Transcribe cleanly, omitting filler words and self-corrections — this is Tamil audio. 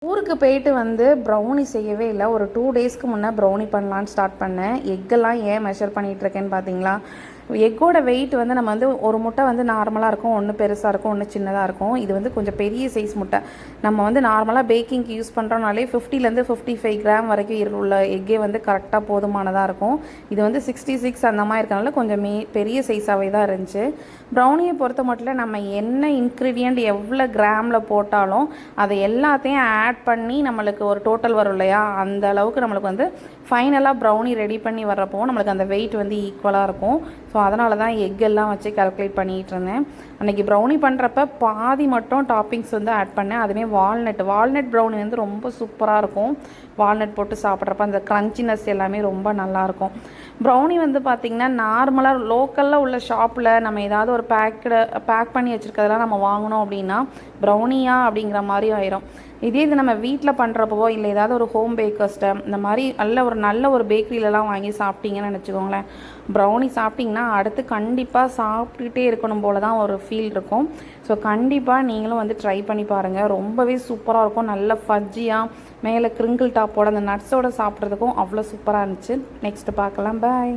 ஊருக்கு போயிட்டு வந்து ப்ரௌனி செய்யவே இல்லை. ஒரு 2 டேஸ்க்கு முன்னே ப்ரௌனி பண்ணலான்னு ஸ்டார்ட் பண்ணேன். எக்கெல்லாம் ஏன் மெஷர் பண்ணிகிட்ருக்கேன்னு பார்த்தீங்களா? எக்கோட வெயிட் வந்து நம்ம வந்து ஒரு முட்டை வந்து நார்மலாக இருக்கும், ஒன்று பெருசாக இருக்கும், ஒன்று சின்னதாக இருக்கும். இது வந்து கொஞ்சம் பெரிய சைஸ் முட்டை. நம்ம வந்து நார்மலாக பேக்கிங்க்கு யூஸ் பண்ணுறோனாலே 50லேருந்து 55 கிராம் வரைக்கும் உள்ள எக்கே வந்து கரெக்டாக போதுமானதாக இருக்கும். இது வந்து 66 அந்த மாதிரி இருக்கனால கொஞ்சம் பெரிய சைஸாகவே தான் இருந்துச்சு. ப்ரௌனியை பொறுத்த மட்டும் நம்ம என்ன இன்க்ரீடியண்ட் எவ்வளோ கிராமில் போட்டாலும் அதை எல்லாத்தையும் ஆட் பண்ணி நம்மளுக்கு ஒரு டோட்டல் வரும் இல்லையா, அந்த அளவுக்கு நம்மளுக்கு வந்து ஃபைனலாக ப்ரௌனி ரெடி பண்ணி வர்றப்போ நம்மளுக்கு அந்த வெயிட் வந்து ஈக்குவலாக இருக்கும். ஸோ அதனால தான் எக்கெல்லாம் வச்சு கால்குலேட் பண்ணிகிட்டு இருந்தேன். அன்றைக்கி ப்ரௌனி பண்ணுறப்ப பாதி மட்டும் டாப்பிங்ஸ் வந்து ஆட் பண்ணேன். அதுவே வால்நட் ப்ரௌனி வந்து ரொம்ப சூப்பராக இருக்கும். வால்நட் போட்டு சாப்பிட்றப்ப அந்த க்ரன்ச்சினஸ் எல்லாமே ரொம்ப நல்லாயிருக்கும். ப்ரௌனி வந்து பார்த்திங்கன்னா நார்மலாக லோக்கலில் உள்ள ஷாப்பில் நம்ம ஏதாவது ஒரு பேக் பண்ணி வச்சுருக்கிறதெல்லாம் நம்ம வாங்கினோம் அப்படின்னா ப்ரௌனியா அப்படிங்கிற மாதிரி ஆயிரும். இதே இது நம்ம வீட்டில் பண்ணுறப்போ இல்லை ஏதாவது ஒரு ஹோம் பேக்கர்ஸ்ட்டை இந்த மாதிரி நல்ல ஒரு பேக்கரியிலலாம் வாங்கி சாப்பிட்டீங்கன்னு நினச்சிக்கோங்களேன், ப்ரௌனி சாப்பிட்டிங்கன்னா அடுத்து கண்டிப்பாக சாப்பிட்டுக்கிட்டே இருக்கணும் போல தான் ஒரு ஃபீல் இருக்கும். ஸோ கண்டிப்பாக நீங்களும் வந்து ட்ரை பண்ணி பாருங்கள். ரொம்பவே சூப்பராக இருக்கும். நல்ல ஃபஜ்ஜியாக மேலே கிரிங்கிள் டாப்போட அந்த நட்ஸோடு சாப்பிட்றதுக்கும் அவ்வளோ சூப்பராக இருந்துச்சு. நெக்ஸ்ட்டு பார்க்கலாம். பாய்.